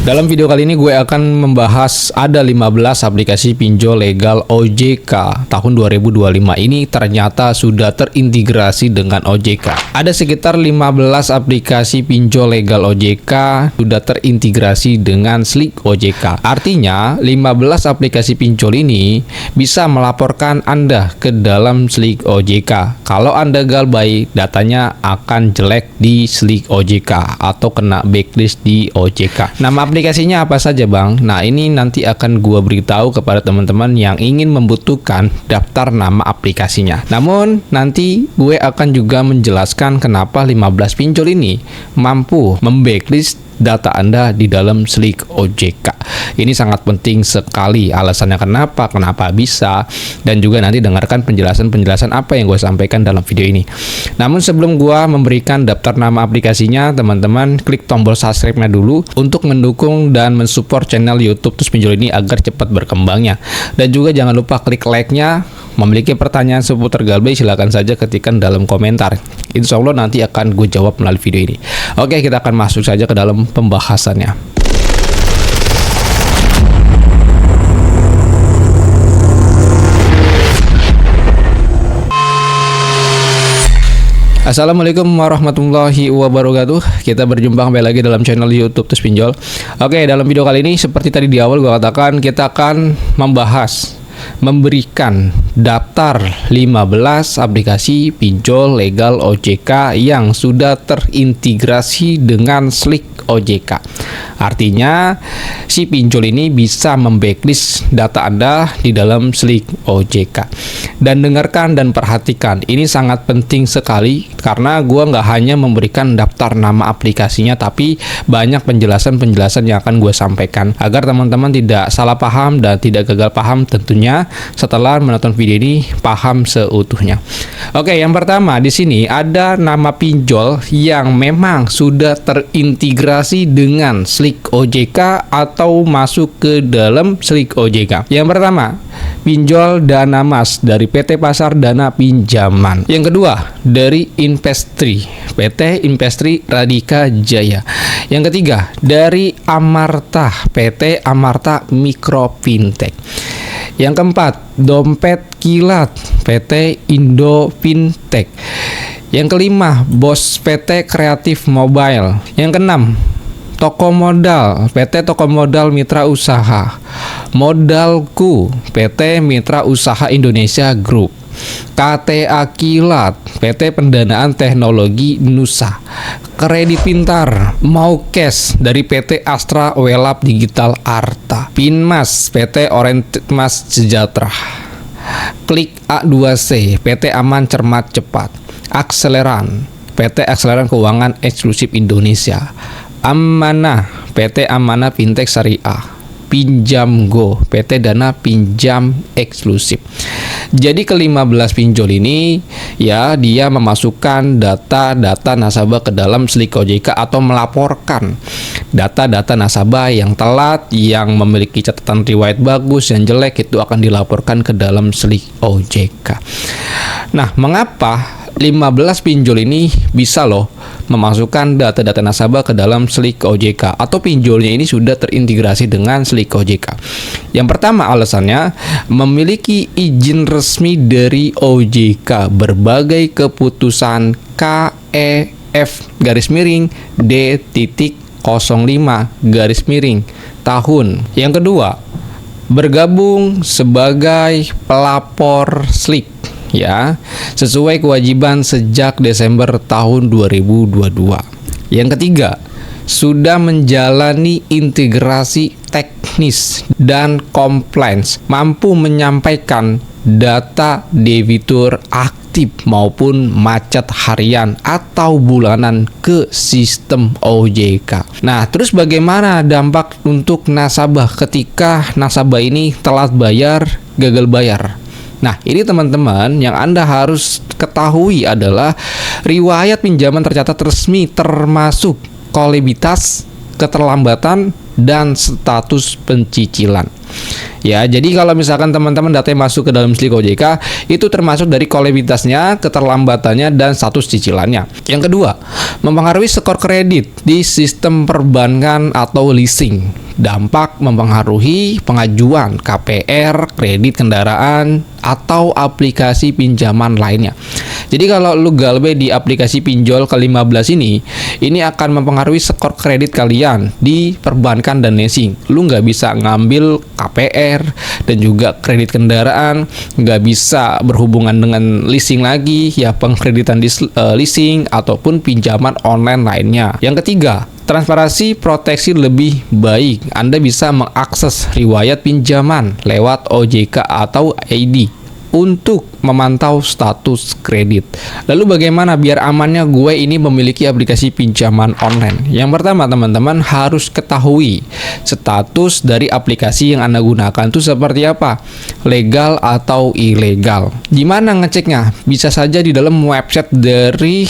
Dalam video kali ini gue akan membahas ada 15 aplikasi pinjol legal OJK tahun 2025 ini ternyata sudah terintegrasi dengan OJK. Ada sekitar 15 aplikasi pinjol legal OJK sudah terintegrasi dengan Slick OJK. Artinya 15 aplikasi pinjol ini bisa melaporkan Anda ke dalam Slick OJK. Kalau Anda galbay, datanya akan jelek di Slick OJK atau kena backlist di OJK. Nama aplikasinya apa saja, Bang? Nah, ini nanti akan gua beritahu kepada teman-teman yang ingin membutuhkan daftar nama aplikasinya. Namun, nanti gue akan juga menjelaskan kenapa 15 pinjol ini mampu membacklist data Anda di dalam Slick OJK. Ini sangat penting sekali. Alasannya kenapa bisa, dan juga nanti dengarkan penjelasan apa yang gue sampaikan dalam video ini. Namun sebelum gue memberikan daftar nama aplikasinya, teman-teman klik tombol subscribe-nya dulu untuk mendukung dan mensupport channel YouTube Terus Pinjol ini agar cepat berkembangnya. Dan juga jangan lupa klik like-nya. Memiliki pertanyaan seputar galbay, silakan saja ketikkan dalam komentar. Insya Allah nanti akan gue jawab melalui video ini. Oke, kita akan masuk saja ke dalam pembahasannya. Assalamualaikum warahmatullahi wabarakatuh. Kita berjumpa kembali lagi dalam channel YouTube Terus Pinjol. Oke, dalam video kali ini seperti tadi di awal gue katakan, kita akan memberikan daftar 15 aplikasi pinjol legal OJK yang sudah terintegrasi dengan Slick OJK. Artinya si pinjol ini bisa membacklist data Anda di dalam Slick OJK. Dan dengarkan dan perhatikan, ini sangat penting sekali karena gua nggak hanya memberikan daftar nama aplikasinya, tapi banyak penjelasan yang akan gue sampaikan agar teman-teman tidak salah paham dan tidak gagal paham tentunya setelah menonton video ini paham seutuhnya. Oke, yang pertama di sini ada nama pinjol yang memang sudah terintegrasi dengan Slick OJK atau masuk ke dalam Slick OJK. Yang pertama, pinjol Dana Mas dari PT Pasar Dana Pinjaman. Yang kedua, dari Investri, PT Investri Radika Jaya. Yang ketiga, dari Amarta, PT Amarta Mikro Fintech. Yang keempat, Dompet Kilat, PT Indo Fintech. Yang kelima, Bos PT Kreatif Mobile. Yang keenam, Toko Modal, PT Toko Modal Mitra Usaha. Modalku, PT Mitra Usaha Indonesia Group. KTA Kilat, PT Pendanaan Teknologi Nusa. Kredit Pintar, Mau Cash dari PT Astra Welap Digital Arta. Pinmas, PT Orentmas Sejahtera. Klik A2C, PT Aman Cermat Cepat. Akseleran, PT Akseleran Keuangan Eksklusif Indonesia. Amanah, PT Amanah Fintech Syariah. Pinjam Go, PT Dana Pinjam Eksklusif. Jadi ke-15 pinjol ini ya, dia memasukkan data-data nasabah ke dalam Slick OJK atau melaporkan data-data nasabah yang telat, yang memiliki catatan riwayat bagus, yang jelek, itu akan dilaporkan ke dalam Slick OJK. Nah, mengapa 15 pinjol ini bisa loh memasukkan data-data nasabah ke dalam Slick OJK atau pinjolnya ini sudah terintegrasi dengan Slick OJK? Yang pertama alasannya, memiliki izin resmi dari OJK berbagai keputusan KEF D.05 tahun. Yang kedua, bergabung sebagai pelapor Slick ya, sesuai kewajiban sejak Desember tahun 2022. Yang ketiga, sudah menjalani integrasi teknis dan compliance, mampu menyampaikan data debitur aktif maupun macet harian atau bulanan ke sistem OJK. Nah, terus bagaimana dampak untuk nasabah ketika nasabah ini telat bayar, gagal bayar? Nah, ini teman-teman yang Anda harus ketahui adalah riwayat pinjaman tercatat resmi termasuk kolektivitas, keterlambatan, dan status pencicilan. Ya, jadi kalau misalkan teman-teman datanya masuk ke dalam Slick OJK, itu termasuk dari kolektivitasnya, keterlambatannya, dan status cicilannya. Yang kedua, Mempengaruhi skor kredit di sistem perbankan atau leasing. Dampak mempengaruhi pengajuan KPR, kredit kendaraan, atau aplikasi pinjaman lainnya. Jadi kalau lu galbe di aplikasi pinjol ke-15 ini akan mempengaruhi skor kredit kalian di perbankan dan leasing. Lu nggak bisa ngambil KPR dan juga kredit kendaraan, nggak bisa berhubungan dengan leasing lagi, ya pengkreditan di leasing ataupun pinjaman online lainnya. Yang ketiga, transparansi proteksi lebih baik. Anda bisa mengakses riwayat pinjaman lewat OJK atau ID untuk memantau status kredit. Lalu bagaimana biar amannya gue ini memiliki aplikasi pinjaman online? Yang pertama, teman-teman harus ketahui status dari aplikasi yang Anda gunakan itu seperti apa, legal atau ilegal. Gimana ngeceknya? Bisa saja di dalam website dari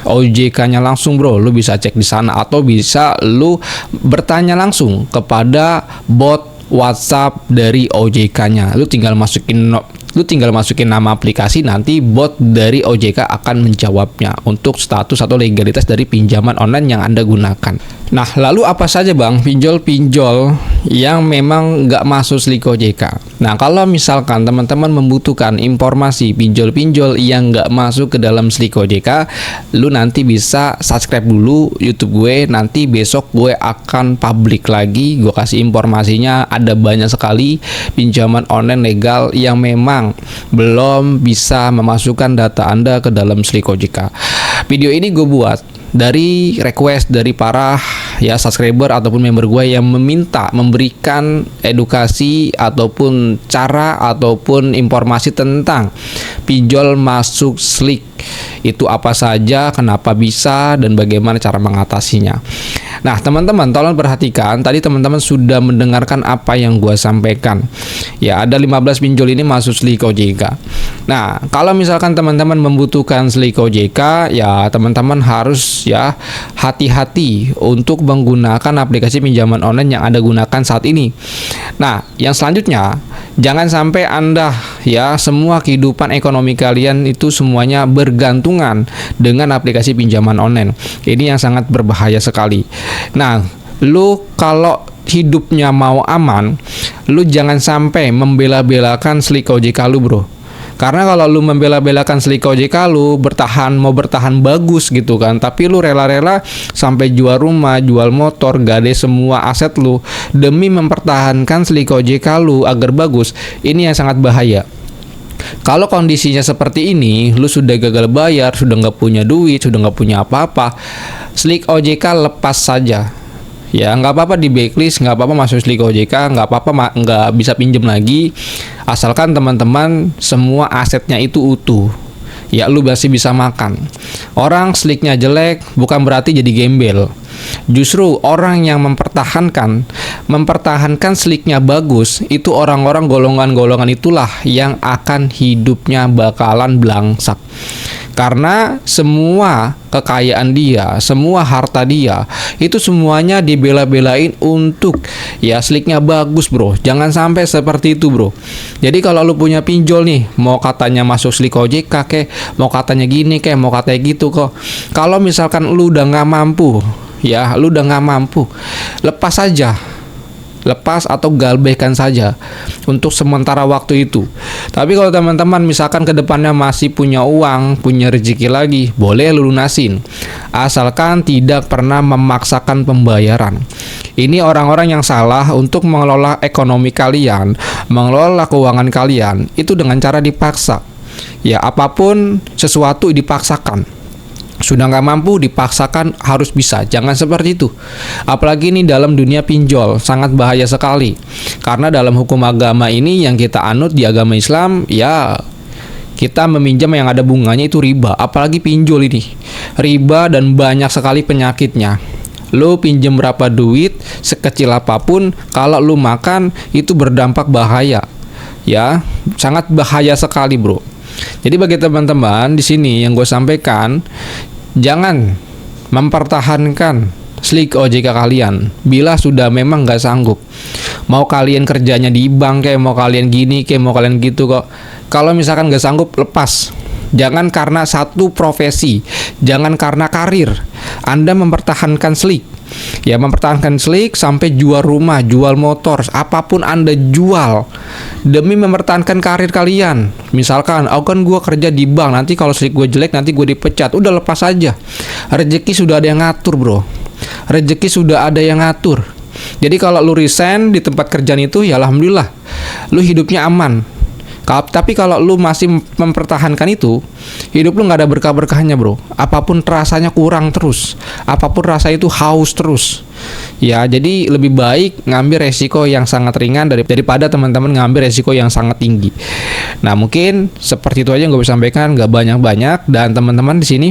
OJK-nya langsung, bro. Lu bisa cek di sana atau bisa lu bertanya langsung kepada bot WhatsApp dari OJK-nya. Lu tinggal masukin nama aplikasi, nanti bot dari OJK akan menjawabnya untuk status atau legalitas dari pinjaman online yang Anda gunakan. Nah, lalu apa saja bang pinjol-pinjol yang memang nggak masuk slik OJK? Nah, kalau misalkan teman-teman membutuhkan informasi pinjol-pinjol yang nggak masuk ke dalam slik OJK, lu nanti bisa subscribe dulu YouTube gue. Nanti besok gue akan publik lagi, gue kasih informasinya. Ada banyak sekali pinjaman online legal yang memang belum bisa memasukkan data Anda ke dalam slik OJK. Video ini gue buat dari request dari para subscriber ataupun member gue yang memberikan edukasi ataupun cara ataupun informasi tentang pinjol masuk slik. Itu apa saja, kenapa bisa, dan bagaimana cara mengatasinya. Nah, teman-teman tolong perhatikan, tadi teman-teman sudah mendengarkan apa yang gue sampaikan. Ya, ada 15 pinjol ini masuk slik OJK. Nah, kalau misalkan teman-teman membutuhkan slik OJK, ya teman-teman harus hati-hati untuk menggunakan aplikasi pinjaman online yang Anda gunakan saat ini. Nah, yang selanjutnya, jangan sampai Anda semua kehidupan ekonomi kalian itu semuanya bergantungan dengan aplikasi pinjaman online. Ini yang sangat berbahaya sekali. Nah, lu kalau hidupnya mau aman, lu jangan sampai membela-belakan slik OJK lu, bro. Karena kalau lu membela-belakan slik OJK lu mau bertahan bagus gitu kan, tapi lu rela-rela sampai jual rumah, jual motor, gade semua aset lu demi mempertahankan slik OJK lu agar bagus, ini yang sangat bahaya. Kalau kondisinya seperti ini, lu sudah gagal bayar, sudah nggak punya duit, sudah nggak punya apa-apa, slik OJK lepas saja. Ya, nggak apa-apa di blacklist, nggak apa-apa masuk slik OJK, nggak apa-apa nggak bisa pinjam lagi, asalkan teman-teman semua asetnya itu utuh. Ya, lu masih bisa makan. Orang sliknya jelek bukan berarti jadi gembel. Justru orang yang mempertahankan sliknya bagus, itu orang-orang golongan-golongan itulah yang akan hidupnya bakalan belangsak. Karena semua kekayaan dia, semua harta dia, itu semuanya dibela-belain untuk sliknya bagus, bro. Jangan sampai seperti itu, bro. Jadi kalau lu punya pinjol nih, mau katanya masuk slik OJK kek, mau katanya gini kek, mau katanya gitu kok. Kalau misalkan lu udah nggak mampu, lepas saja. Lepas atau galbehkan saja untuk sementara waktu itu. Tapi kalau teman-teman misalkan kedepannya masih punya uang, punya rezeki lagi, boleh lu lunasin, asalkan tidak pernah memaksakan pembayaran. Ini orang-orang yang salah untuk mengelola ekonomi kalian, mengelola keuangan kalian itu dengan cara dipaksa. Ya, apapun sesuatu dipaksakan. Sudah nggak mampu dipaksakan harus bisa, jangan seperti itu. Apalagi ini dalam dunia pinjol sangat bahaya sekali. Karena dalam hukum agama ini yang kita anut di agama Islam, kita meminjam yang ada bunganya itu riba. Apalagi pinjol ini riba dan banyak sekali penyakitnya. Lu pinjam berapa duit sekecil apapun, kalau lu makan itu berdampak bahaya. Ya, sangat bahaya sekali, bro. Jadi bagi teman-teman di sini yang gue sampaikan, jangan mempertahankan slik OJK kalian bila sudah memang nggak sanggup. Mau kalian kerjanya di bank kayak, mau kalian gini kayak, mau kalian gitu kok. Kalau misalkan nggak sanggup, lepas. Jangan karena satu profesi, jangan karena karir Anda mempertahankan Slick. Ya, mempertahankan Slick sampai jual rumah, jual motor, apapun Anda jual demi mempertahankan karir kalian. Misalkan, kan gue kerja di bank, nanti kalau Slick gue jelek nanti gue dipecat. Udah, lepas aja. Rezeki sudah ada yang ngatur, bro. Rezeki sudah ada yang ngatur. Jadi kalau lu resign di tempat kerjaan itu, ya alhamdulillah, lu hidupnya aman. Tapi kalau lu masih mempertahankan itu, hidup lu nggak ada berkah-berkahnya, bro. Apapun rasanya kurang terus, apapun rasa itu haus terus. Ya, jadi lebih baik ngambil resiko yang sangat ringan daripada teman-teman ngambil resiko yang sangat tinggi. Nah, mungkin seperti itu aja yang gue bisa sampaikan, nggak banyak-banyak. Dan teman-teman di sini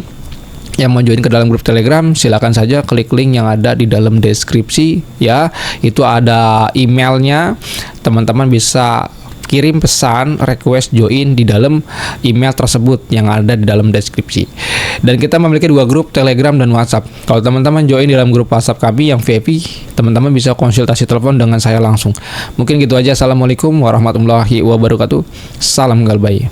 yang mau join ke dalam grup Telegram, silakan saja klik link yang ada di dalam deskripsi ya. Itu ada emailnya. Teman-teman bisa kirim pesan request join di dalam email tersebut yang ada di dalam deskripsi. Dan kita memiliki 2 grup Telegram dan WhatsApp. Kalau teman-teman join di dalam grup WhatsApp kami yang VIP, teman-teman bisa konsultasi telepon dengan saya langsung. Mungkin gitu aja. Assalamualaikum warahmatullahi wabarakatuh. Salam galbay.